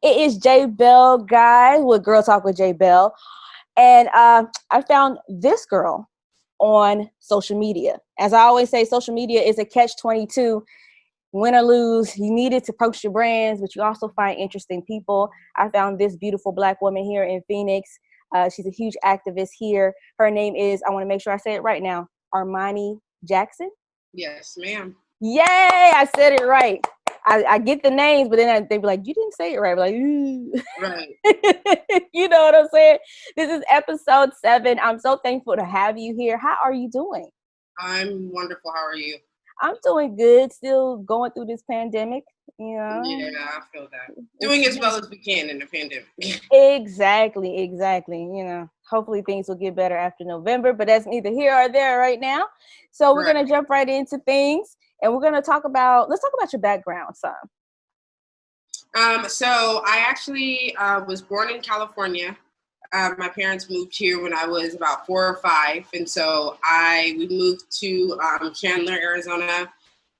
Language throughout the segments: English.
It is J.Belle, guys, with Girl Talk with J.Belle. And I found this girl on social media. As I always say, social media is a catch-22. Win or lose, you need it to post your brands, but you also find interesting people. I found this beautiful Black woman here in Phoenix. She's a huge activist here. Her name is, I want to make sure I say it right now, Armonee Jackson. Yes, ma'am. Yay, I said it right. I get the names, but then they be like, you didn't say it right. I'm like, ooh. Right. You know what I'm saying? This is episode 7. I'm so thankful to have you here. How are you doing? I'm wonderful. How are you? I'm doing good. Still going through this pandemic, you know? Yeah, I feel that. Doing as well as we can in the pandemic. Exactly. You know, hopefully things will get better after November, but that's neither here or there right now. So we're going to jump right into things, and we're going to let's talk about your background, son. So I actually was born in California. My parents moved here when I was about 4 or 5, and so we moved to Chandler, Arizona,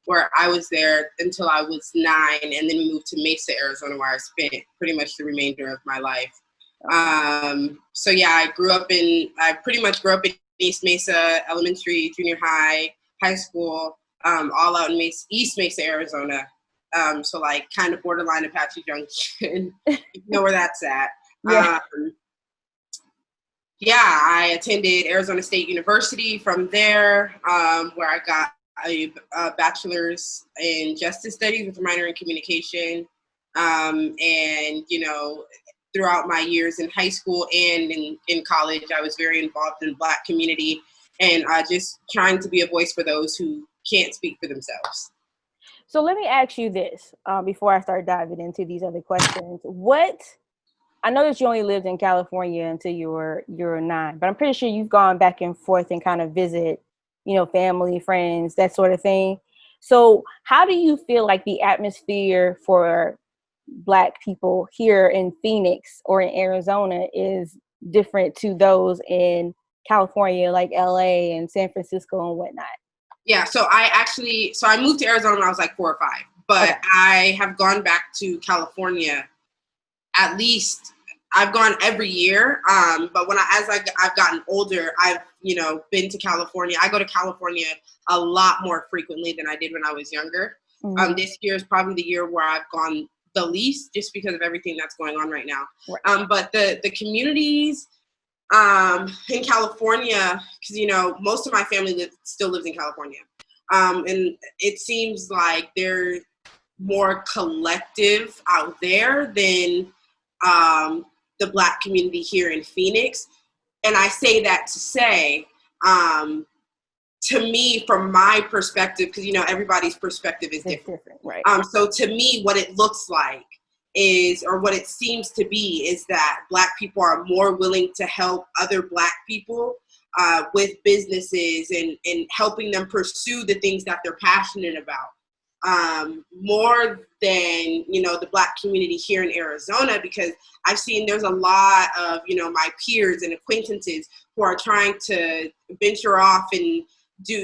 where I was there until I was 9, and then we moved to Mesa, Arizona, where I spent pretty much the remainder of my life. So yeah, I pretty much grew up in East Mesa, elementary, junior high, high school, all out in East Mesa, Arizona. So like kind of borderline Apache Junction, you know where that's at. Yeah. I attended Arizona State University from there, where I got a bachelor's in justice studies with a minor in communication. And, you know, throughout my years in high school and in college, I was very involved in Black community and just trying to be a voice for those who can't speak for themselves. So let me ask you this before I start diving into these other questions. I know that you only lived in California until you were 9, but I'm pretty sure you've gone back and forth and kind of visit, you know, family, friends, that sort of thing. So how do you feel like the atmosphere for Black people here in Phoenix or in Arizona is different to those in California, like LA and San Francisco and whatnot? Yeah, so I moved to Arizona when I was like 4 or 5, but okay. I have gone back to California. At least I've gone every year. But as I've gotten older, I've, you know, been to California. I go to California a lot more frequently than I did when I was younger. Mm-hmm. This year is probably the year where I've gone the least, just because of everything that's going on right now. Right. But the communities in California, because, you know, most of my family still lives in California. And it seems like they're more collective out there than the Black community here in Phoenix. And I say that to say, to me, from my perspective, because, you know, everybody's perspective is different. Right. So to me, what it looks like or what it seems to be is that Black people are more willing to help other Black people with businesses and helping them pursue the things that they're passionate about. More than, you know, the Black community here in Arizona, because I've seen there's a lot of, you know, my peers and acquaintances who are trying to venture off and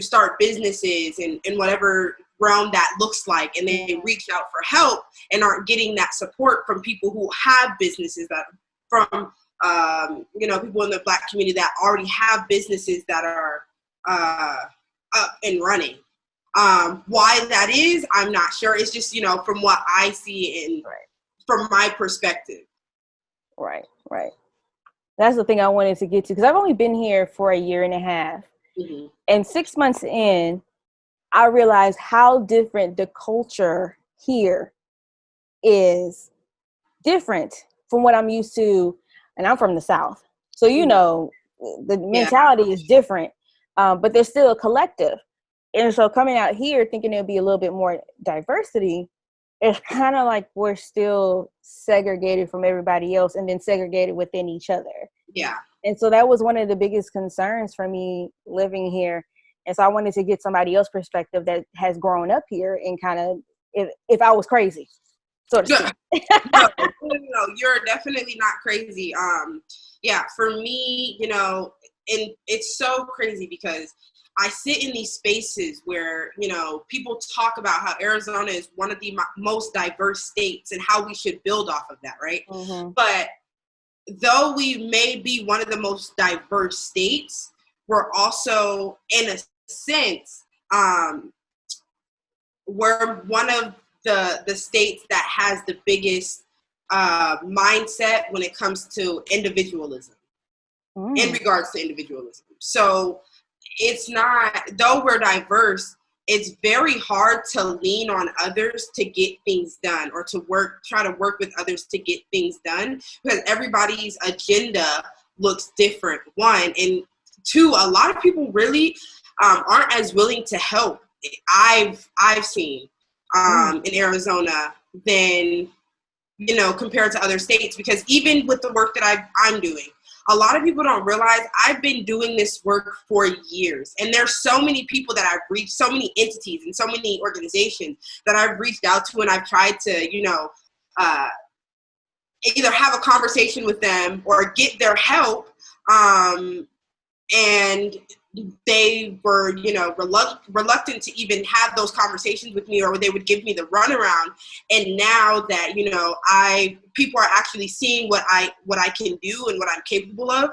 start businesses in whatever realm that looks like, and they reach out for help and aren't getting that support from people who have businesses you know, people in the Black community that already have businesses that are up and running. Why that is, I'm not sure. It's just, you know, from what I see from my perspective. Right. That's the thing I wanted to get to, because I've only been here for a year and a half. Mm-hmm. And 6 months in, I realized how different the culture here is different from what I'm used to. And I'm from the South. So, you know, the mentality is different, but there's still a collective. And so coming out here thinking there'll be a little bit more diversity, it's kind of like we're still segregated from everybody else and then segregated within each other. Yeah. And so that was one of the biggest concerns for me living here. And so I wanted to get somebody else's perspective that has grown up here and kind of, if I was crazy, so to speak. No, you're definitely not crazy. Yeah, for me, you know, and it's so crazy because I sit in these spaces where, you know, people talk about how Arizona is one of the most diverse states and how we should build off of that, right? Mm-hmm. But though we may be one of the most diverse states, we're also, in a sense, we're one of the states that has the biggest mindset when it comes to individualism, in regards to individualism. So it's not, though we're diverse, it's very hard to lean on others to get things done, or to try to work with others to get things done, because everybody's agenda looks different, one. And two, a lot of people really aren't as willing to help. I've seen in Arizona than, you know, compared to other states, because even with the work that I'm doing, a lot of people don't realize I've been doing this work for years. And there's so many people that I've reached, so many entities and so many organizations that I've reached out to, and I've tried to, you know, either have a conversation with them or get their help. And they were, you know, reluctant to even have those conversations with me, or they would give me the runaround. And now that, you know, people are actually seeing what I can do and what I'm capable of,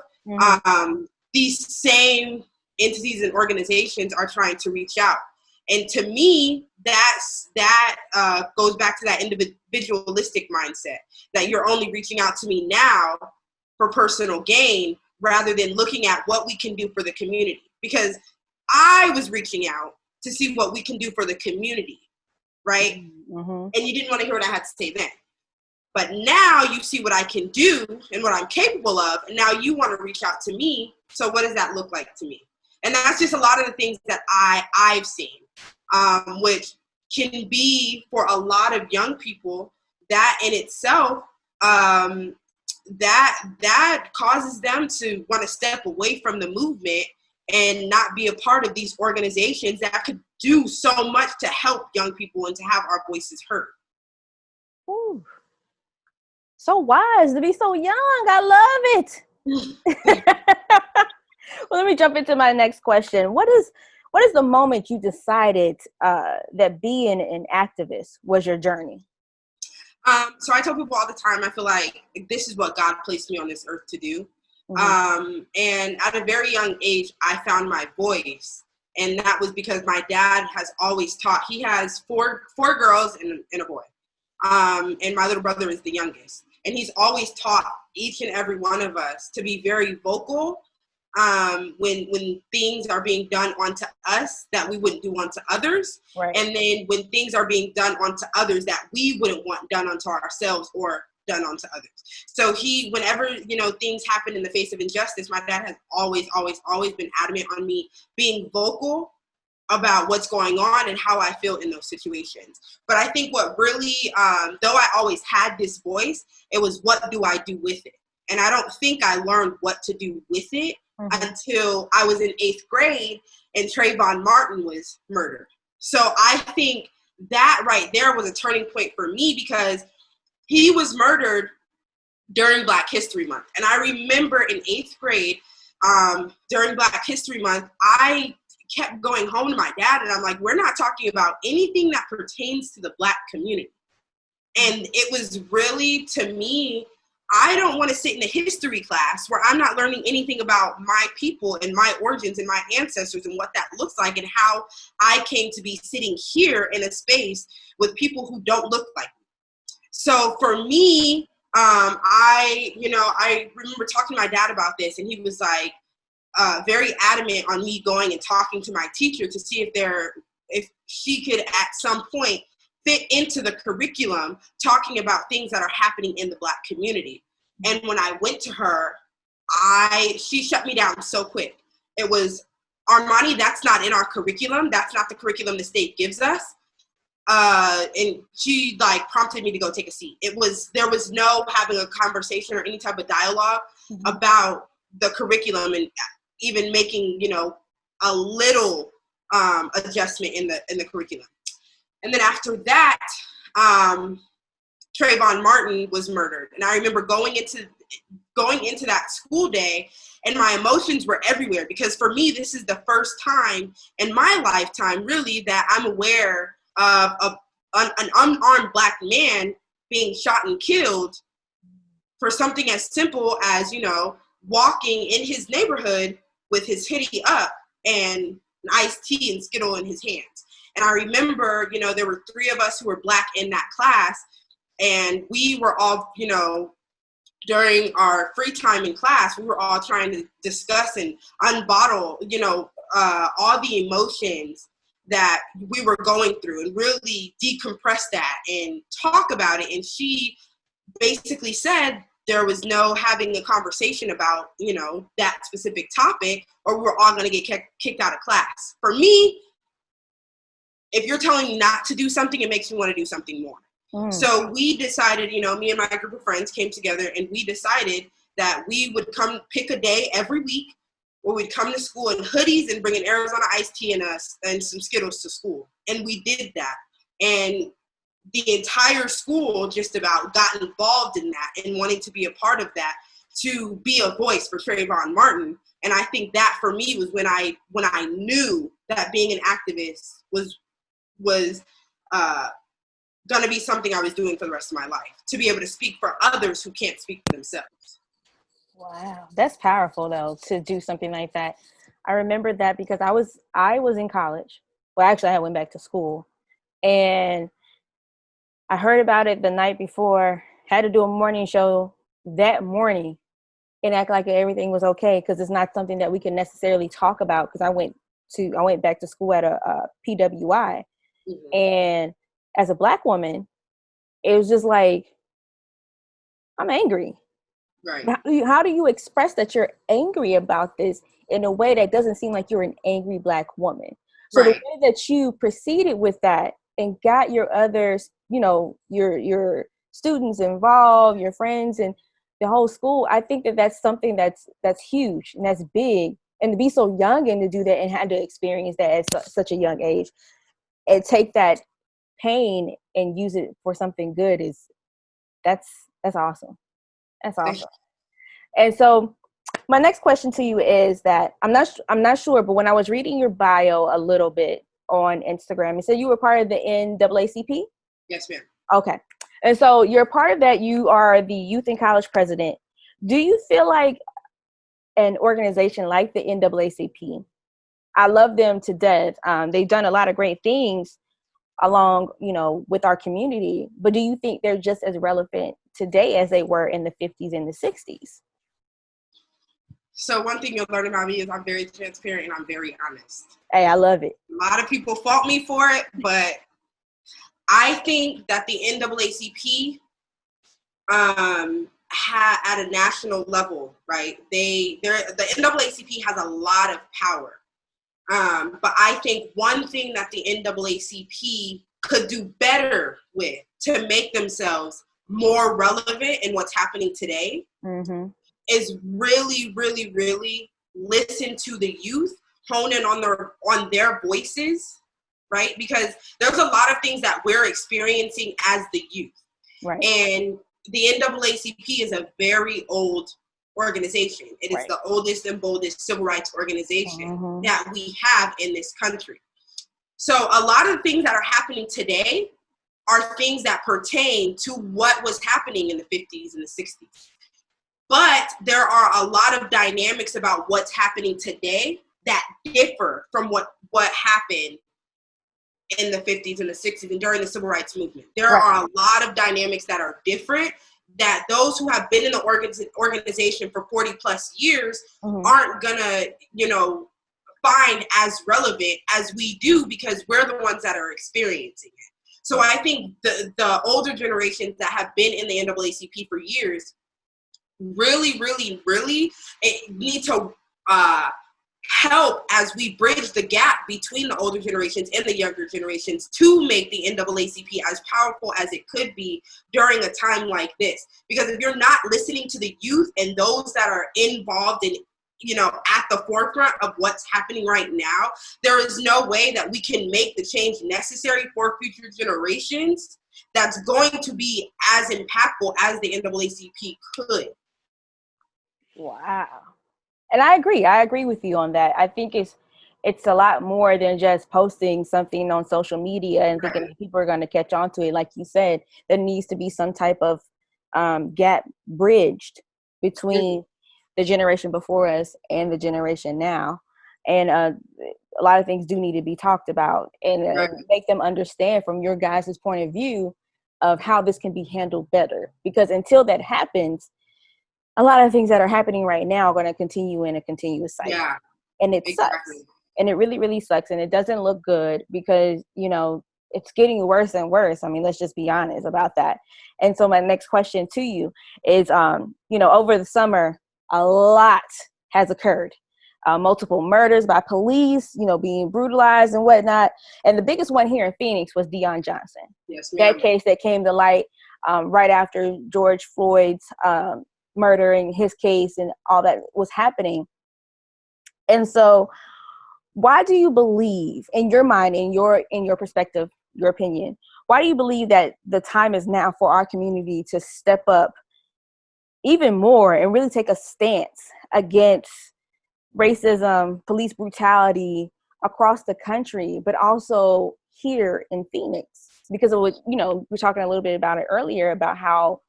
these same entities and organizations are trying to reach out. And to me, that goes back to that individualistic mindset, that you're only reaching out to me now for personal gain, rather than looking at what we can do for the community. Because I was reaching out to see what we can do for the community, right? Mm-hmm. And you didn't want to hear what I had to say then. But now you see what I can do and what I'm capable of, and now you want to reach out to me. So what does that look like to me? And that's just a lot of the things that I've seen, which can be, for a lot of young people, that in itself, that causes them to want to step away from the movement and not be a part of these organizations that could do so much to help young people and to have our voices heard. Ooh. So wise to be so young. I love it. Well, let me jump into my next question. What is the moment you decided that being an activist was your journey? So I tell people all the time, I feel like this is what God placed me on this earth to do. Mm-hmm. And at a very young age, I found my voice. And that was because my dad has always taught. He has four girls and a boy. And my little brother is the youngest. And he's always taught each and every one of us to be very vocal when things are being done onto us that we wouldn't do onto others. Right. And then when things are being done onto others that we wouldn't want done onto ourselves or done onto others. So whenever, you know, things happen in the face of injustice, my dad has always been adamant on me being vocal about what's going on and how I feel in those situations. But I think what really, though I always had this voice, it was, what do I do with it? And I don't think I learned what to do with it until I was in 8th grade and Trayvon Martin was murdered. So I think that right there was a turning point for me, because he was murdered during Black History Month. And I remember in 8th grade, during Black History Month, I kept going home to my dad and I'm like, we're not talking about anything that pertains to the Black community. And it was really, to me, I don't want to sit in a history class where I'm not learning anything about my people and my origins and my ancestors and what that looks like and how I came to be sitting here in a space with people who don't look like me. So for me, I remember talking to my dad about this, and he was like very adamant on me going and talking to my teacher to see if she could at some point fit into the curriculum, talking about things that are happening in the Black community. And when I went to her, she shut me down so quick. It was, Armonee, that's not in our curriculum. That's not the curriculum the state gives us. And she prompted me to go take a seat. There was no having a conversation or any type of dialogue about the curriculum and even making, a little adjustment in the curriculum. And then after that, Trayvon Martin was murdered. And I remember going into going into that school day, and my emotions were everywhere, because for me, this is the first time in my lifetime, really, that I'm aware of an unarmed Black man being shot and killed for something as simple as, you know, walking in his neighborhood with his hoodie up and an iced tea and Skittle in his hands. And I remember, you know, there were 3 of us who were Black in that class, and we were all, you know, during our free time in class, we were all trying to discuss and unbottle, you know, all the emotions that we were going through and really decompress that and talk about it. And she basically said there was no having a conversation about, you know, that specific topic, or we're all going to get kicked out of class. For me, if you're telling me not to do something, it makes me want to do something more. So we decided, you know, me and my group of friends came together and we decided that we would come pick a day every week where we'd come to school in hoodies and bring an Arizona iced tea and some Skittles to school. And we did that. And the entire school just about got involved in that and wanting to be a part of that, to be a voice for Trayvon Martin. And I think that for me was when I knew that being an activist was going to be something I was doing for the rest of my life, to be able to speak for others who can't speak for themselves. Wow, that's powerful though, to do something like that. I remember that because I was in college. Well, actually, I went back to school, and I heard about it the night before. Had to do a morning show that morning, and act like everything was okay, because it's not something that we can necessarily talk about. Because I went back to school at a PWI, and as a Black woman, it was just like, I'm angry. Right. How do you express that you're angry about this in a way that doesn't seem like you're an angry Black woman? So right. The way that you proceeded with that and got your others, you know, your students involved, your friends, and the whole school, I think that that's something that's huge and that's big. And to be so young and to do that and have to experience that at such a young age and take that pain and use it for something good that's awesome. That's awesome. And so my next question to you is that I'm not sure, but when I was reading your bio a little bit on Instagram, it said you were part of the NAACP? Yes, ma'am. Okay. And so you're part of that. You are the Youth in College president. Do you feel like an organization like the NAACP, I love them to death. They've done a lot of great things along, you know, with our community, but do you think they're just as relevant today as they were in the 50s and the 60s? So one thing you'll learn about me is I'm very transparent and I'm very honest. Hey, I love it. A lot of people fault me for it, but I think that the NAACP at a national level, right? The NAACP has a lot of power. But I think one thing that the NAACP could do better with to make themselves more relevant in what's happening today is really, really, really listen to the youth, hone in on their voices, right? Because there's a lot of things that we're experiencing as the youth. Right. And the NAACP is a very old organization. It is the oldest and boldest civil rights organization that we have in this country. So a lot of things that are happening today are things that pertain to what was happening in the 50s and the 60s. But there are a lot of dynamics about what's happening today that differ from what happened in the 50s and the 60s and during the civil rights movement. There are a lot of dynamics that are different that those who have been in the organization for 40 plus years aren't gonna, find as relevant as we do because we're the ones that are experiencing it. So I think the older generations that have been in the NAACP for years really, really, really need to help as we bridge the gap between the older generations and the younger generations to make the NAACP as powerful as it could be during a time like this. Because if you're not listening to the youth and those that are involved in, at the forefront of what's happening right now, there is no way that we can make the change necessary for future generations that's going to be as impactful as the NAACP could. Wow. And I agree with you on that. I think it's a lot more than just posting something on social media and thinking that people are going to catch on to it. Like you said, there needs to be some type of gap bridged between the generation before us and the generation now. And a lot of things do need to be talked about and make them understand from your guys' point of view of how this can be handled better. Because until that happens, a lot of things that are happening right now are going to continue in a continuous cycle. Yeah, and it exactly. sucks. And it really, really sucks. And it doesn't look good because, you know, it's getting worse and worse. I mean, let's just be honest about that. And so my next question to you is, you know, over the summer, a lot has occurred. Multiple murders by police, you know, being brutalized and whatnot. And the biggest one here in Phoenix was Dion Jackson. Yes, ma'am. That case that came to light right after George Floyd's murdering, his case and all that was happening. And so why do you believe, in your mind, in your perspective, your opinion, why do you believe that the time is now for our community to step up even more and really take a stance against racism, police brutality across the country, but also here in Phoenix? Because it was, you know, we were talking a little bit about it earlier about how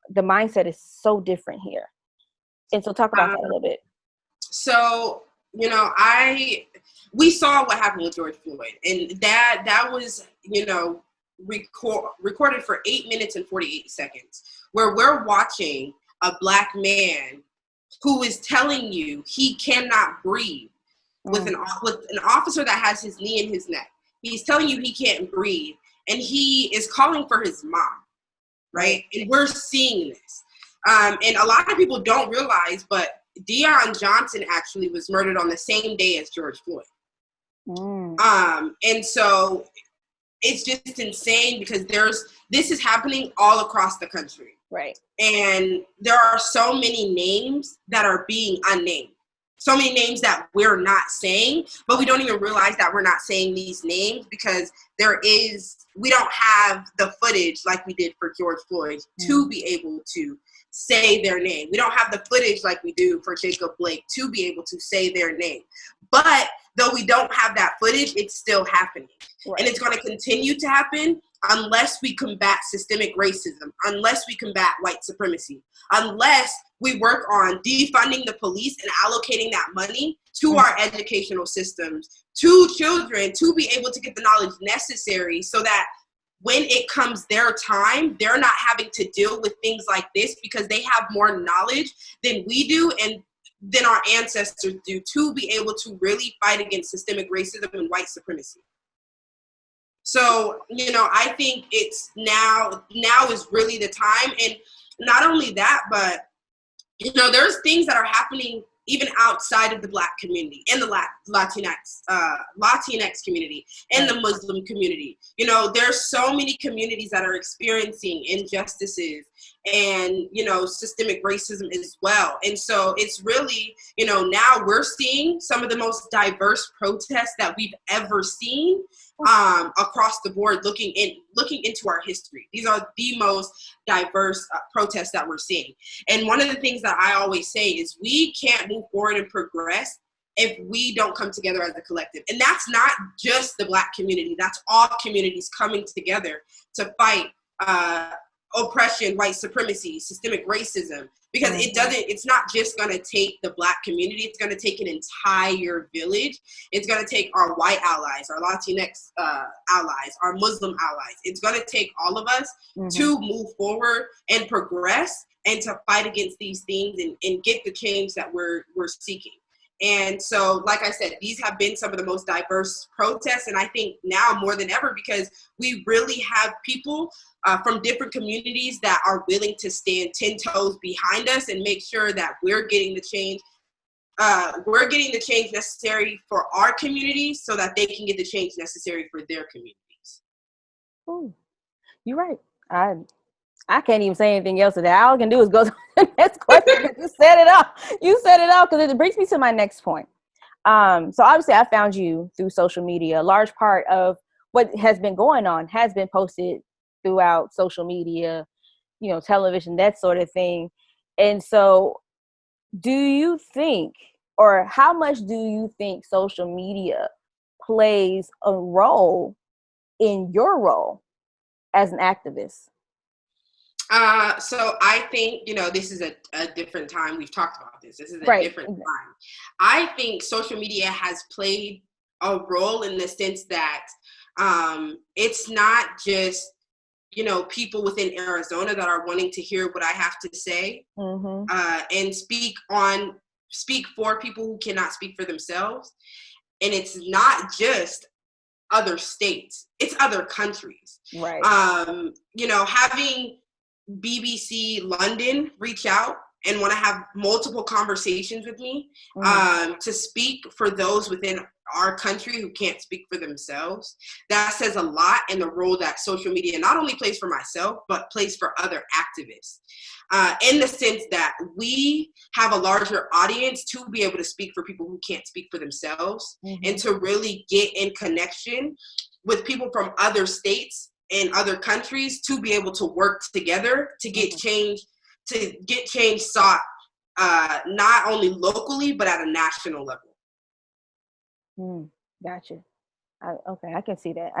the mindset is so different here. And so talk about that a little bit. So, you know, we saw what happened with George Floyd, and that was, you know, recorded for 8 minutes and 48 seconds, where we're watching a Black man who is telling you he cannot breathe with an officer that has his knee in his neck. He's telling you he can't breathe, and he is calling for his mom, right? And we're seeing this. And a lot of people don't realize, but Dion Jackson actually was murdered on the same day as George Floyd. And so it's just insane because this is happening all across the country. Right. And there are so many names that are being unnamed. So many names that we're not saying, but we don't even realize that we're not saying these names because we don't have the footage like we did for George Floyd to be able to say their name. We don't have the footage like we do for Jacob Blake to be able to say their name. But though we don't have that footage, it's still happening. Right. And it's going to continue to happen unless we combat systemic racism, unless we combat white supremacy, unless we work on defunding the police and allocating that money to our educational systems, to children, to be able to get the knowledge necessary so that when it comes their time, they're not having to deal with things like this because they have more knowledge than we do and than our ancestors do to be able to really fight against systemic racism and white supremacy. So, you know, I think it's now is really the time. And not only that, but, you know, there's things that are happening even outside of the Black community and the Latinx community and the Muslim community. You know, there's so many communities that are experiencing injustices and, you know, systemic racism as well. And so it's really, you know, now we're seeing some of the most diverse protests that we've ever seen across the board, looking into our history. These are the most diverse protests that we're seeing. And one of the things that I always say is we can't move forward and progress if we don't come together as a collective. And that's not just the Black community. That's all communities coming together to fight oppression, white supremacy, systemic racism, because it's not just going to take the Black community. It's going to take an entire village. It's going to take our white allies, our Latinx allies, our Muslim allies. It's going to take all of us to move forward and progress and to fight against these things and get the change that we're seeking. And so, like I said, these have been some of the most diverse protests. And I think now more than ever, because we really have people from different communities that are willing to stand 10 toes behind us and make sure that we're getting the change. We're getting the change necessary for our communities so that they can get the change necessary for their communities. Oh, you're right. I can't even say anything else to that. All I can do is go to the next question. You set it up. You set it up because it brings me to my next point. So obviously I found you through social media. A large part of what has been going on has been posted throughout social media, you know, television, that sort of thing. And so do you think, or how much do you think social media plays a role in your role as an activist? So I think, this is a different time. We've talked about this. This is a Right. different time. I think social media has played a role in the sense that it's not just, people within Arizona that are wanting to hear what I have to say, and speak for people who cannot speak for themselves. And it's not just other states, it's other countries. Right. Having BBC London reach out and want to have multiple conversations with me, to speak for those within our country who can't speak for themselves. That says a lot in the role that social media not only plays for myself, but plays for other activists. In the sense that we have a larger audience to be able to speak for people who can't speak for themselves, and to really get in connection with people from other states and other countries to be able to work together to get change sought, not only locally, but at a national level. Gotcha. Okay, I can see that.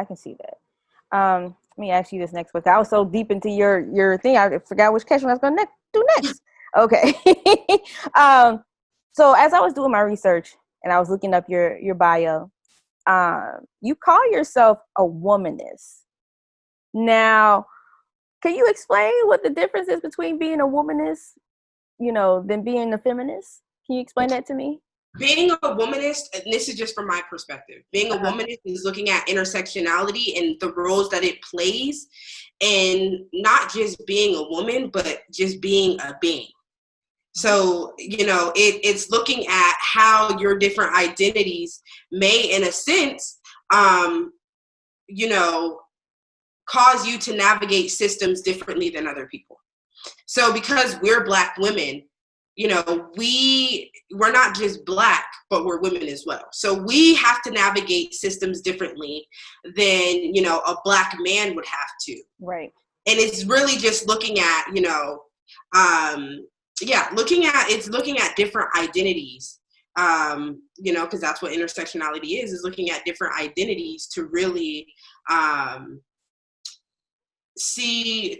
Let me ask you this next question. I was so deep into your thing, I forgot which question I was going to do next. Okay. So as I was doing my research and I was looking up your bio, you call yourself a womanist. Now, can you explain what the difference is between being a womanist, than being a feminist? Can you explain that to me? Being a womanist, and this is just from my perspective, being a womanist is looking at intersectionality and the roles that it plays, and not just being a woman, but just being a being. So, it's looking at how your different identities may, in a sense, cause you to navigate systems differently than other people. So because we're Black women, we're not just Black, but we're women as well. So we have to navigate systems differently than, a Black man would have to. Right. And it's really just looking at, looking at different identities, because that's what intersectionality is looking at different identities to really,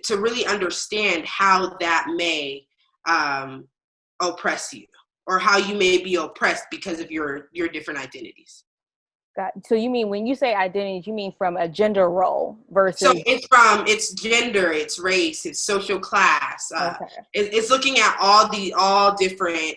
to really understand how that may oppress you, or how you may be oppressed because of your different identities. So you mean, when you say identities, you mean from a gender role versus? So it's gender, it's race, it's social class. It's looking at all different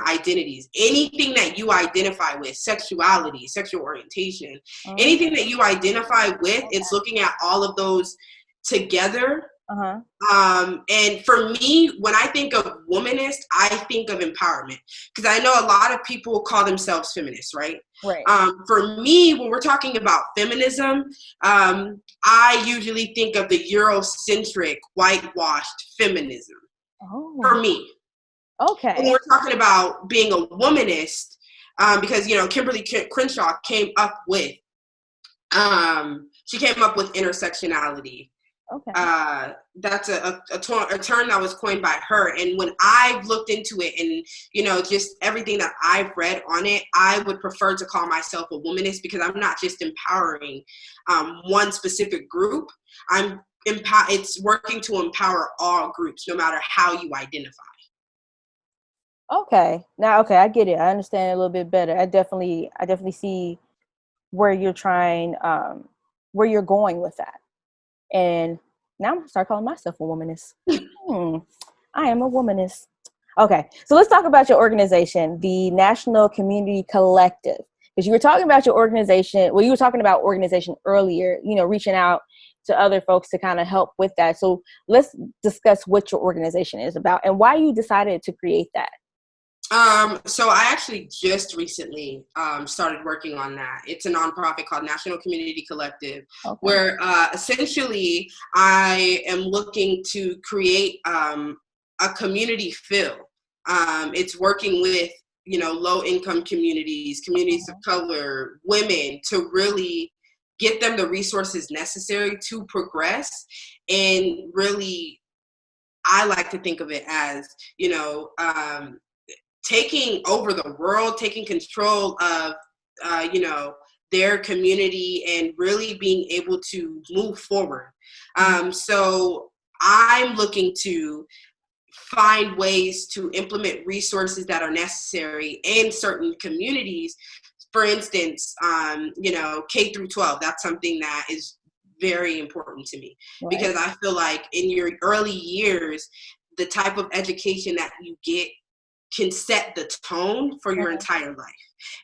identities. Anything that you identify with, sexuality, sexual orientation, anything that you identify with, it's looking at all of those together. And for me, when I think of womanist, I think of empowerment, because I know a lot of people call themselves feminists, right? Right. For me, when we're talking about feminism, I usually think of the Eurocentric, whitewashed feminism. For me. Okay. When we're talking about being a womanist, because Kimberly Crenshaw came up with intersectionality. Okay. That's a term that was coined by her. And when I've looked into it and, just everything that I've read on it, I would prefer to call myself a womanist, because I'm not just empowering one specific group. It's working to empower all groups, no matter how you identify. Okay. Now, I get it. I understand it a little bit better. I definitely see where you're where you're going with that. And now I'm gonna start calling myself a womanist. I am a womanist. Okay, so let's talk about your organization, the National Community Collective, because you were talking about your organization. Well, you were talking about organization earlier, reaching out to other folks to kind of help with that. So let's discuss what your organization is about and why you decided to create that. So I actually just recently started working on that. It's a nonprofit called National Community Collective, where essentially I am looking to create a community feel. It's working with, low-income communities of color, women, to really get them the resources necessary to progress and really I like to think of it as, taking over the world, taking control of, their community and really being able to move forward. So I'm looking to find ways to implement resources that are necessary in certain communities. For instance, K through 12, that's something that is very important to me, because I feel like in your early years, the type of education that you get can set the tone for your entire life.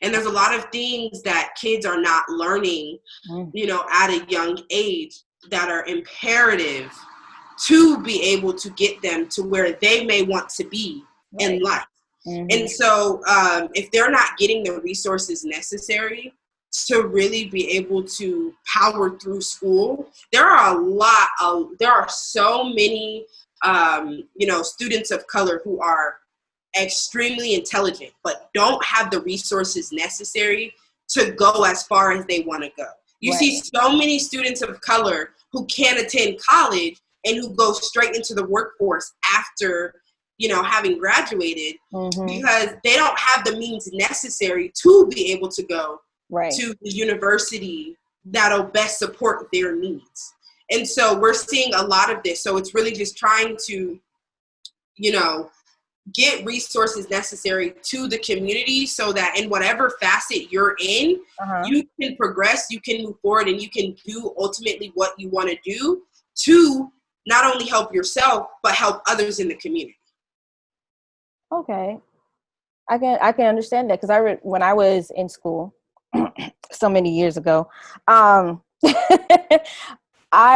And there's a lot of things that kids are not learning, at a young age that are imperative to be able to get them to where they may want to be in life. And so if they're not getting the resources necessary to really be able to power through school, there are so many, students of color who are extremely intelligent, but don't have the resources necessary to go as far as they want to go. You see so many students of color who can't attend college and who go straight into the workforce after, having graduated, because they don't have the means necessary to be able to go to the university that'll best support their needs. And so we're seeing a lot of this. So it's really just trying to, get resources necessary to the community so that in whatever facet you're in, you can progress, you can move forward, and you can do ultimately what you want to do to not only help yourself, but help others in the community. Okay. I can understand that, because when I was in school so many years ago, I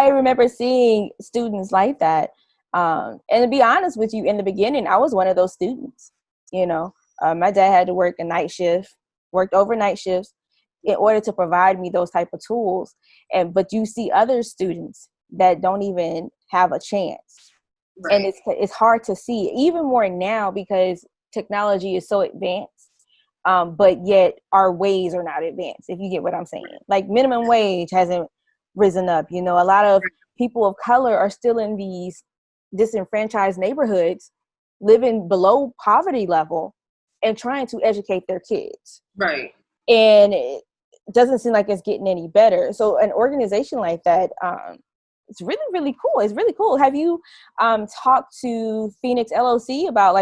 remember seeing students like that. And to be honest with you, in the beginning, I was one of those students. My dad had to work a night shift, worked overnight shifts in order to provide me those type of tools. But you see other students that don't even have a chance. And it's hard to see, even more now, because technology is so advanced, but yet our ways are not advanced, if you get what I'm saying. Like minimum wage hasn't risen up. A lot of people of color are still in these disenfranchised neighborhoods, living below poverty level and trying to educate their kids. And it doesn't seem like it's getting any better. So an organization like that, it's really, really cool. It's really cool. Have you talked to Phoenix LOC about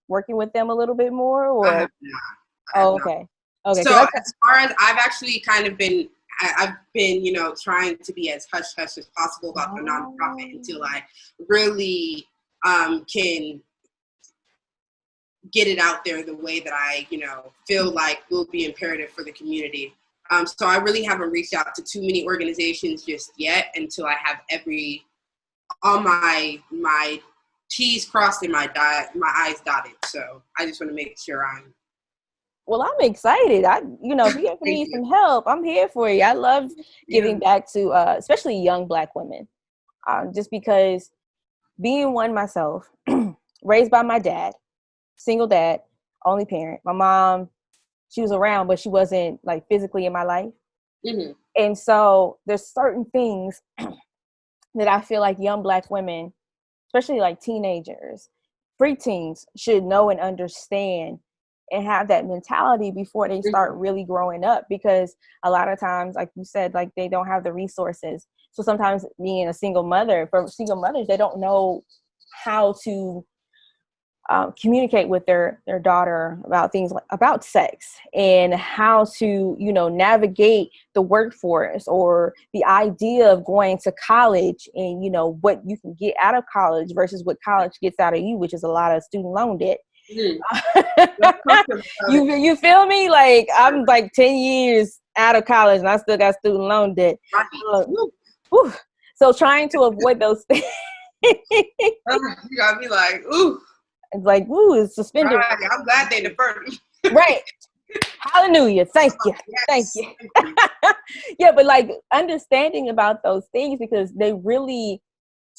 working with them a little bit more? Or I have not. Okay. So as far as I've actually kind of been, I've been, trying to be as hush-hush as possible about the nonprofit until I really can get it out there the way that I, feel like will be imperative for the community. So I really haven't reached out to too many organizations just yet until I have all my T's crossed and my I's dotted. So I just want to make sure Well, I'm excited. If you need some help, I'm here for you. I love giving back to, especially young Black women, just because being one myself, raised by my dad, single dad, only parent. My mom, she was around, but she wasn't physically in my life. And so there's certain things that I feel like young Black women, especially teenagers, preteens, should know and understand and have that mentality before they start really growing up, because a lot of times, like you said, they don't have the resources. So sometimes being a single mother, for single mothers, they don't know how to communicate with their daughter about things about sex and how to, navigate the workforce, or the idea of going to college and, what you can get out of college versus what college gets out of you, which is a lot of student loan debt. You feel me? I'm 10 years out of college and I still got student loan debt. So trying to avoid those things. You gotta be like, ooh. It's it's suspended. Right. I'm glad they deferred. Right. Hallelujah. Thank you. Yes. Thank you. Yeah, but understanding about those things, because they really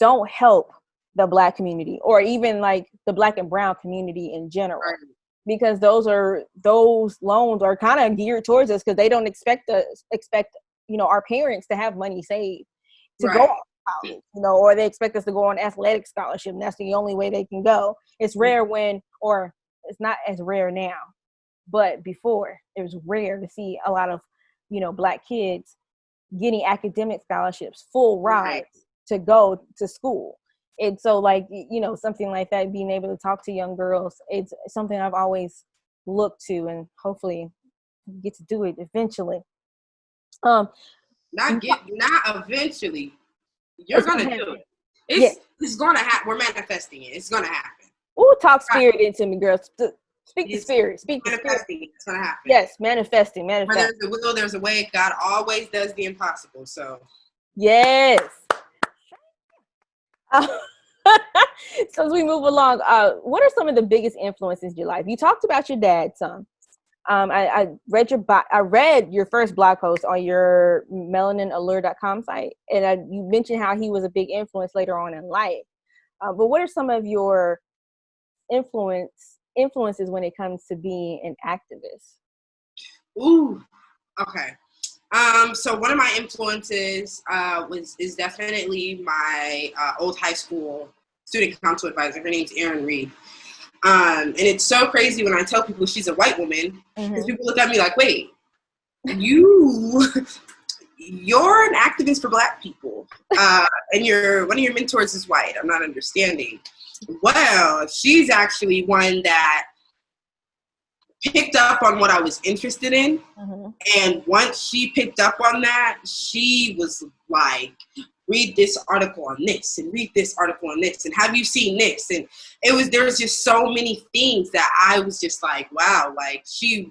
don't help the Black community, or even the Black and brown community in general. Right. Because those loans are kind of geared towards us, because they don't expect our parents to have money saved to go college, or they expect us to go on athletic scholarship, and that's the only way they can go. It's rare or it's not as rare now, but before it was rare to see a lot of, Black kids getting academic scholarships, full rides to go to school. And so something like that, being able to talk to young girls, it's something I've always looked to, and hopefully get to do it eventually. Not eventually. You're gonna do it. It's gonna happen. We're manifesting it. It's gonna happen. Ooh, talk spirit into me, girls. Speak the spirit. Speak the spirit. It's gonna happen. Yes, manifesting. Where there's a will, there's a way. God always does the impossible. So. Yes. So as we move along, what are some of the biggest influences in your life? You talked about your dad some. I read your first blog post on your melaninallure.com site, and you mentioned how he was a big influence later on in life. But what are some of your influences when it comes to being an activist? Ooh, okay. So one of my influences is definitely my old high school student council advisor. Her name's Erin Reed. And it's so crazy when I tell people she's a white woman, because people look at me like, wait, you're an activist for Black people, and one of your mentors is white. I'm not understanding. Well, she's actually one that picked up on what I was interested in. And once she picked up on that, she was like, read this article on this and read this article on this. And have you seen this? And there was just so many things that I was just like, wow, like she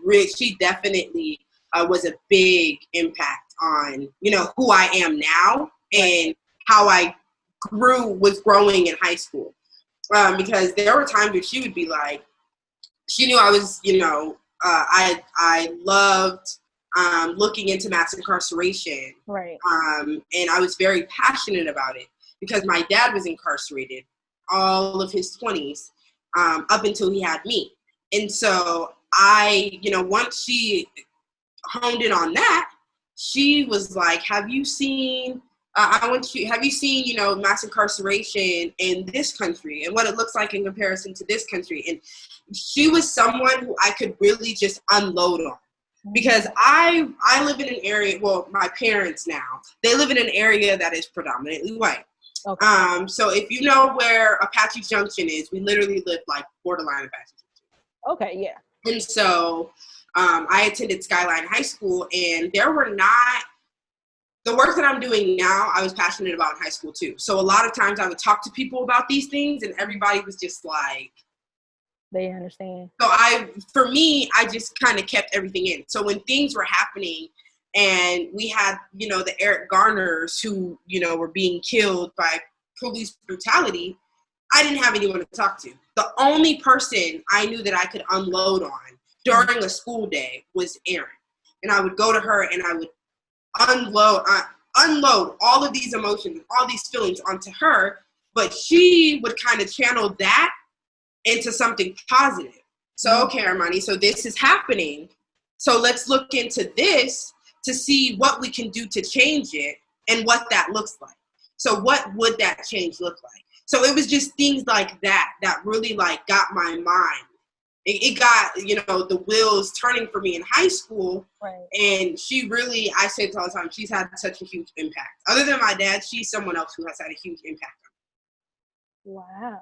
definitely was a big impact on, who I am now and how I was growing in high school. Because there were times where she would be like, she knew I was, I loved looking into mass incarceration. Right. And I was very passionate about it because my dad was incarcerated all of his 20s up until he had me. And so once she honed in on that, she was like, have you seen mass incarceration in this country and what it looks like in comparison to this country? And she was someone who I could really just unload on. Because I live in an area, well, my parents now, they live in an area that is predominantly white. Okay. So if you know where Apache Junction is, we literally live like borderline Apache Junction. Okay, yeah. And so I attended Skyline High School, and there were not, the work that I'm doing now, I was passionate about in high school too. So a lot of times I would talk to people about these things, and everybody was just like, they understand. So for me, I just kind of kept everything in. So when things were happening and we had, the Eric Garners who, were being killed by police brutality, I didn't have anyone to talk to. The only person I knew that I could unload on during a school day was Erin. And I would go to her and I would unload all of these emotions, all these feelings onto her, but she would kind of channel that into something positive. So, okay, Armonee, so this is happening. So let's look into this to see what we can do to change it and what that looks like. So what would that change look like? So it was just things like that really like got my mind. It got, the wheels turning for me in high school. Right. And she really, I say it all the time, she's had such a huge impact. Other than my dad, she's someone else who has had a huge impact on me. Wow.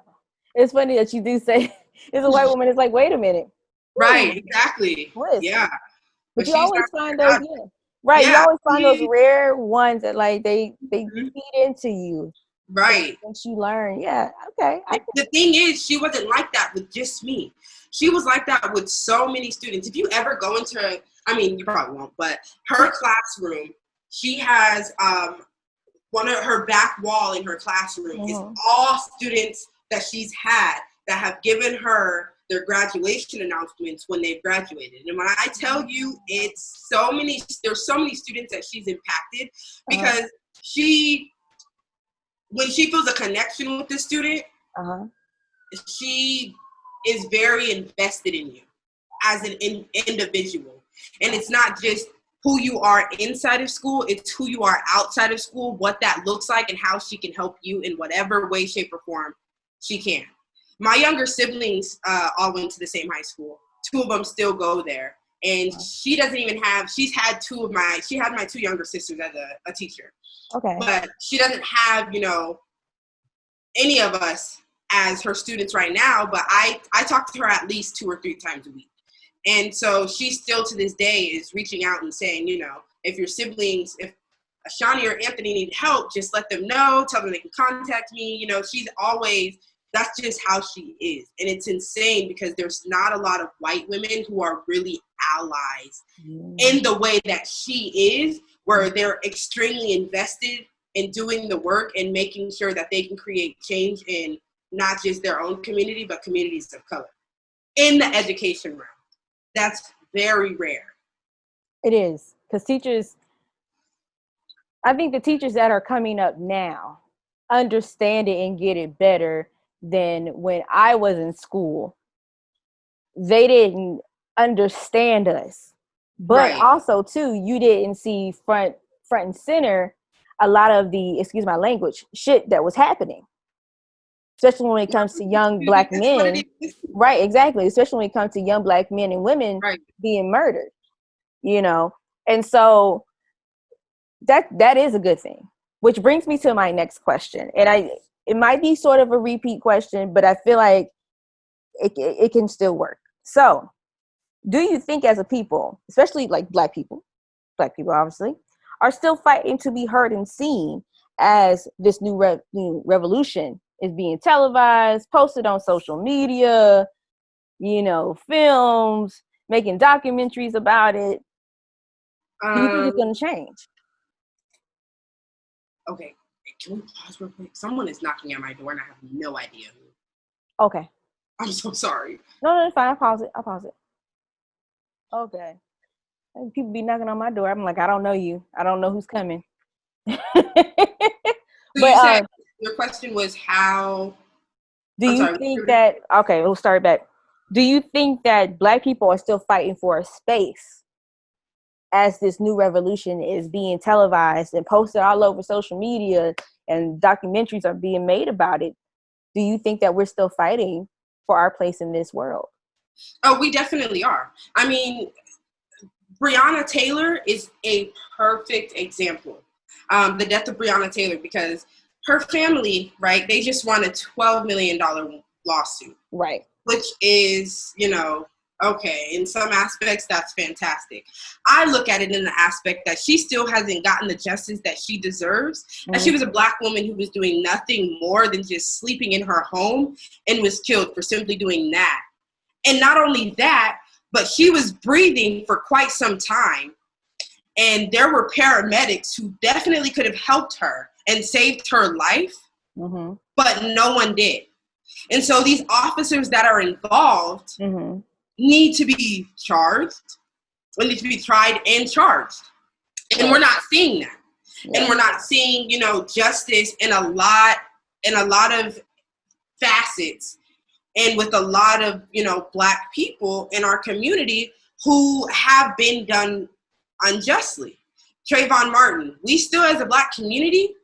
It's funny that you do say it's a white woman. It's like, wait a minute. Right, exactly. Listen. Yeah. But you always find those, right. Yeah. You always find those rare ones that like they feed into you. Right. And she learned. Yeah. Okay. The thing is, she wasn't like that with just me. She was like that with so many students. If you ever go into, you probably won't, but her classroom, she has one of her back wall in her classroom is all students that she's had that have given her their graduation announcements when they've graduated. And when I tell you, there's so many students that she's impacted because when she feels a connection with the student, she is very invested in you as an individual. And it's not just who you are inside of school. It's who you are outside of school, what that looks like, and how she can help you in whatever way, shape, or form she can. My younger siblings all went to the same high school. 2 of them still go there. And she doesn't even have, she had my 2 younger sisters as a teacher. Okay. But she doesn't have, any of us as her students right now, but I talk to her at least 2 or 3 times a week. And so she still to this day is reaching out and saying, if your siblings, if Ashani or Anthony need help, just let them know, tell them they can contact me. She's always, that's just how she is. And it's insane because there's not a lot of white women who are really allies in the way that she is, where they're extremely invested in doing the work and making sure that they can create change in not just their own community, but communities of color in the education realm. That's very rare. It is, because I think the teachers that are coming up now understand it and get it better than when I was in school. They didn't understand us. But also, too, you didn't see front and center a lot of the, excuse my language, shit that was happening. Especially when it comes to young Black men. Right, exactly. Especially when it comes to young Black men and women being murdered, And so that is a good thing. Which brings me to my next question. And it might be sort of a repeat question, but I feel like it can still work. So, do you think as a people, especially like Black people obviously, are still fighting to be heard and seen as this new revolution is being televised, posted on social media, films, making documentaries about it? Do you think it's going to change? Okay, can we pause real quick? Someone is knocking at my door and I have no idea who. Okay. I'm so sorry. No, it's fine. I'll pause it. Okay. People be knocking on my door. I'm like, I don't know you. I don't know who's coming. So you said your question was how... Do you think that... Okay, we'll start back. Do you think that Black people are still fighting for a space as this new revolution is being televised and posted all over social media and documentaries are being made about it? Do you think that we're still fighting for our place in this world? Oh, we definitely are. I mean, Breonna Taylor is a perfect example. The death of Breonna Taylor, because her family, right, they just won a $12 million lawsuit. Right. Which is, okay, in some aspects, that's fantastic. I look at it in the aspect that she still hasn't gotten the justice that she deserves. Mm-hmm. And she was a Black woman who was doing nothing more than just sleeping in her home and was killed for simply doing that. And not only that, but she was breathing for quite some time. And there were paramedics who definitely could have helped her and saved her life, but no one did. And so these officers that are involved need to be charged, or need to be tried and charged. And we're not seeing that. Yeah. And we're not seeing, justice in a lot of facets, and with a lot of, Black people in our community who have been done unjustly. Trayvon Martin, we still, as a Black community,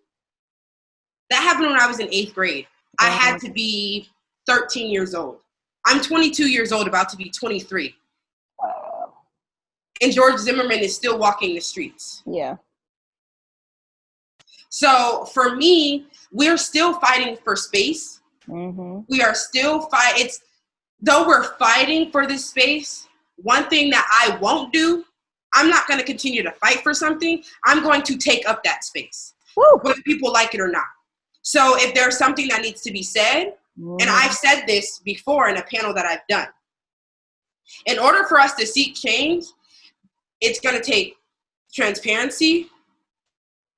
that happened when I was in 8th grade. I had to be 13 years old. I'm 22 years old, about to be 23. And George Zimmerman is still walking the streets. Yeah. So for me, we're still fighting for space. We are still fighting. Though we're fighting for this space, one thing that I won't do, I'm not going to continue to fight for something. I'm going to take up that space, whether people like it or not. So if there's something that needs to be said, and I've said this before in a panel that I've done, in order for us to seek change, it's going to take transparency,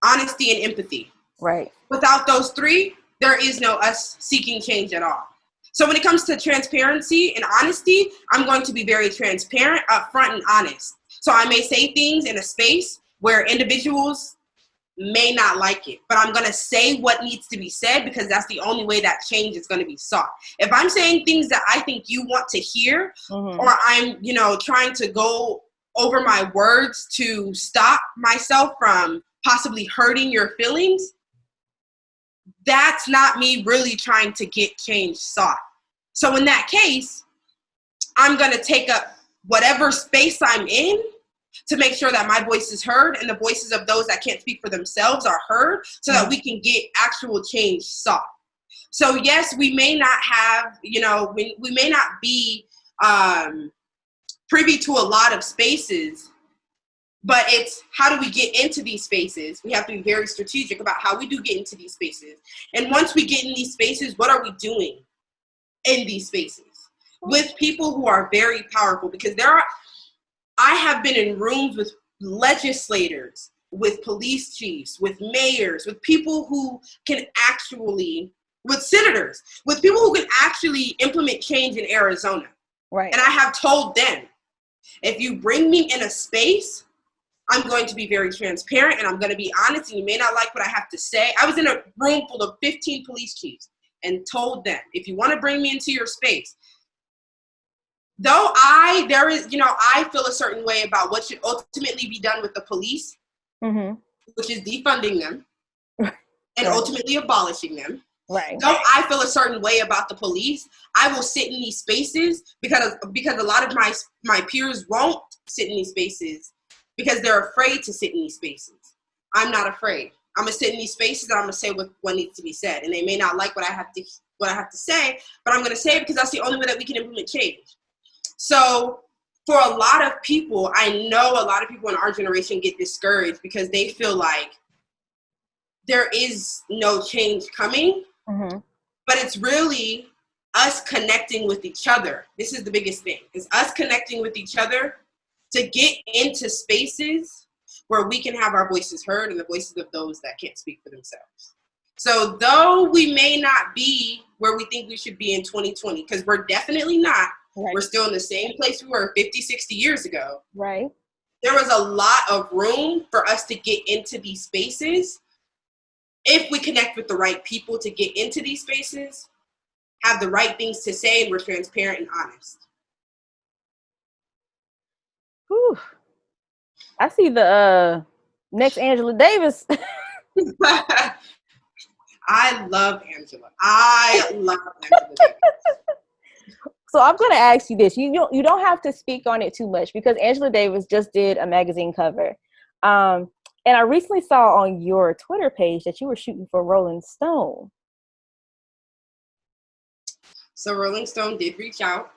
honesty, and empathy. Right. Without those 3, there is no us seeking change at all. So when it comes to transparency and honesty, I'm going to be very transparent, upfront, and honest. So I may say things in a space where individuals may not like it, but I'm going to say what needs to be said, because that's the only way that change is going to be sought. If I'm saying things that I think you want to hear, or I'm, trying to go over my words to stop myself from possibly hurting your feelings, that's not me really trying to get change sought. So in that case, I'm going to take up whatever space I'm in to make sure that my voice is heard and the voices of those that can't speak for themselves are heard so that we can get actual change sought. So yes, we may not have, we may not be privy to a lot of spaces, but it's how do we get into these spaces? We have to be very strategic about how we do get into these spaces. And once we get in these spaces, what are we doing in these spaces with people who are very powerful? Because I have been in rooms with legislators, with police chiefs, with mayors, with people who can actually, with senators, with people who can actually implement change in Arizona. Right. And I have told them, if you bring me in a space, I'm going to be very transparent and I'm going to be honest, and you may not like what I have to say. I was in a room full of 15 police chiefs and told them, if you want to bring me into your space, though I feel a certain way about what should ultimately be done with the police, which is defunding them and ultimately abolishing them. Right. Though I feel a certain way about the police, I will sit in these spaces because a lot of my peers won't sit in these spaces because they're afraid to sit in these spaces. I'm not afraid. I'm gonna sit in these spaces and I'm gonna say what needs to be said. And they may not like what I have to say, but I'm gonna say it because that's the only way that we can implement change. So for a lot of people, I know a lot of people in our generation get discouraged because they feel like there is no change coming, but it's really us connecting with each other. This is the biggest thing, is us connecting with each other to get into spaces where we can have our voices heard and the voices of those that can't speak for themselves. So though we may not be where we think we should be in 2020, because we're definitely not, we're still in the same place we were 50, 60 years ago. Right. There was a lot of room for us to get into these spaces if we connect with the right people to get into these spaces, have the right things to say, and we're transparent and honest. Whew. I see the next Angela Davis. I love Angela. Davis. So I'm going to ask you this. You don't have to speak on it too much because Angela Davis just did a magazine cover. And I recently saw on your Twitter page that you were shooting for Rolling Stone. So Rolling Stone did reach out.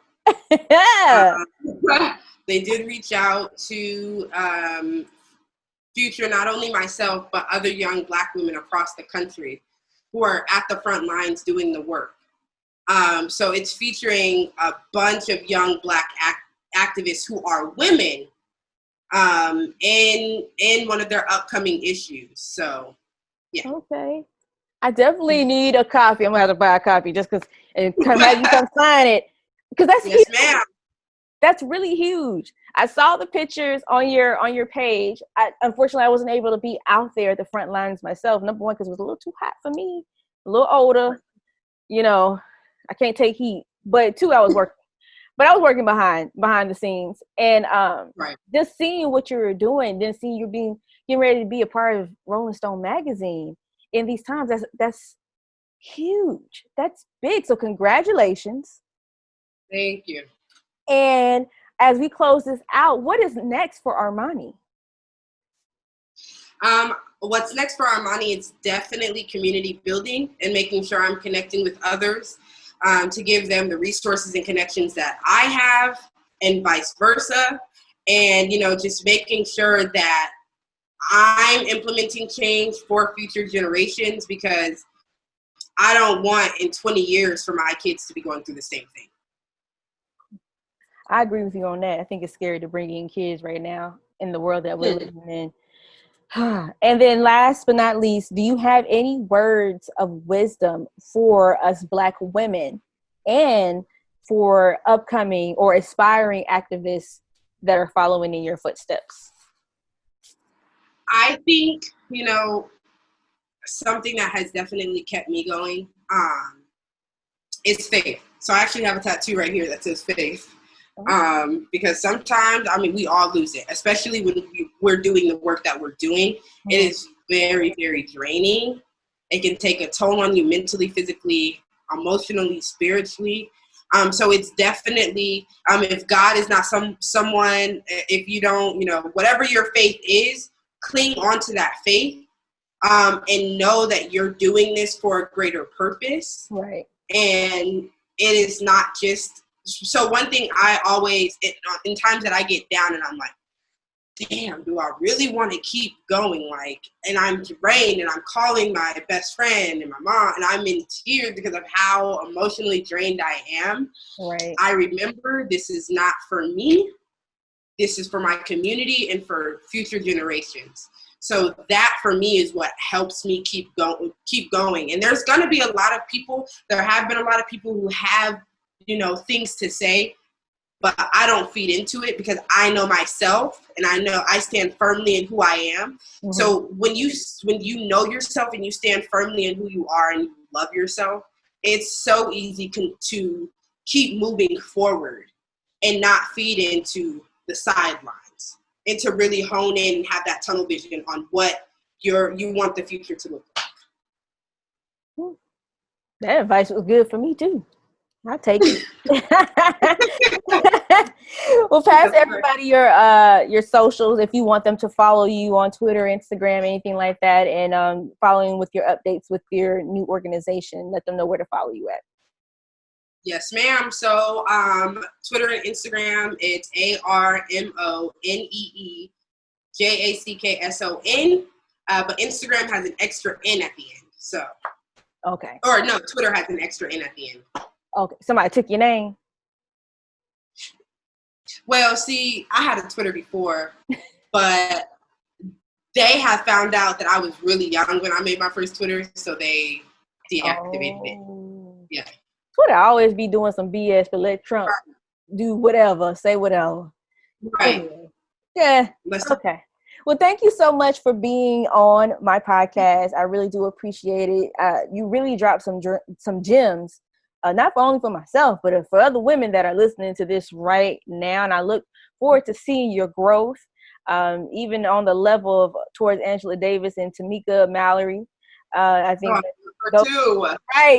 They did reach out to future, not only myself, but other young Black women across the country who are at the front lines doing the work. So it's featuring a bunch of young Black activists who are women in one of their upcoming issues. So, yeah. Okay. I definitely need a copy. I'm gonna have to buy a copy just because, and have you come sign it because that's yes, huge. ma'am. That's really huge. I saw the pictures on your page. Unfortunately, I wasn't able to be out there at the front lines myself. Number one, because it was a little too hot for me. A little older, I can't take heat. But two, I was working. But I was working behind the scenes, and just seeing what you were doing, then seeing you getting ready to be a part of Rolling Stone magazine in these times. That's huge. That's big. So congratulations. Thank you. And as we close this out, what is next for Armonee? What's next for Armonee is definitely community building and making sure I'm connecting with others to give them the resources and connections that I have and vice versa. And, just making sure that I'm implementing change for future generations because I don't want in 20 years for my kids to be going through the same thing. I agree with you on that. I think it's scary to bring in kids right now in the world that we're living in. And then last but not least, do you have any words of wisdom for us Black women and for upcoming or aspiring activists that are following in your footsteps? I think, something that has definitely kept me going is faith. So I actually have a tattoo right here that says faith. Because sometimes, I mean, we all lose it, especially when we're doing the work that we're doing. Mm-hmm. It is very, very draining. It can take a toll on you mentally, physically, emotionally, spiritually. So it's definitely, if God is not someone, if you don't, whatever your faith is, cling on to that faith, and know that you're doing this for a greater purpose. Right. And it is not just, so one thing I always, in times that I get down and I'm like, damn, do I really want to keep going? Like, and I'm drained and I'm calling my best friend and my mom and I'm in tears because of how emotionally drained I am. Right. I remember this is not for me. This is for my community and for future generations. So that for me is what helps me keep going. And there's going to be a lot of people, there have been a lot of people who have, things to say, but I don't feed into it because I know myself and I know I stand firmly in who I am. Mm-hmm. So when you know yourself and you stand firmly in who you are and you love yourself, it's so easy to keep moving forward and not feed into the sidelines and to really hone in and have that tunnel vision on what you want the future to look like. That advice was good for me too. I'll take it. Well, pass everybody your socials if you want them to follow you on Twitter, Instagram, anything like that, and following with your updates with your new organization. Let them know where to follow you at. Yes, ma'am. So Twitter and Instagram, it's ARMONEE JACKSON. But Instagram has an extra N at the end. So okay. Or no, Twitter has an extra N at the end. Okay. Somebody took your name. Well, see, I had a Twitter before, but they had found out that I was really young when I made my first Twitter, so they deactivated it. Yeah. Twitter always be doing some BS, but let Trump do whatever, say whatever. Right. Anyway. Yeah. Okay. Well, thank you so much for being on my podcast. I really do appreciate it. You really dropped some gems. Not only for myself, but for other women that are listening to this right now. And I look forward to seeing your growth, even on the level of towards Angela Davis and Tamika Mallory. I think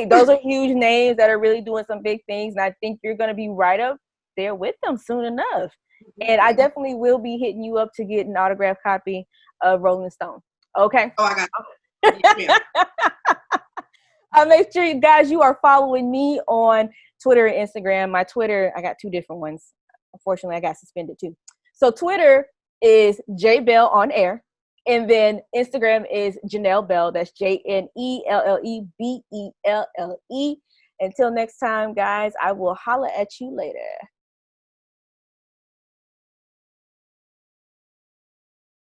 those are huge names that are really doing some big things. And I think you're going to be right up there with them soon enough. And I definitely will be hitting you up to get an autographed copy of Rolling Stone. Okay? Oh, I got it. Make sure you guys, you are following me on Twitter and Instagram. My Twitter, I got two different ones. Unfortunately, I got suspended too. So Twitter is J.Belle on air. And then Instagram is Janelle Belle. That's JNELLEBELLE. Until next time, guys, I will holla at you later.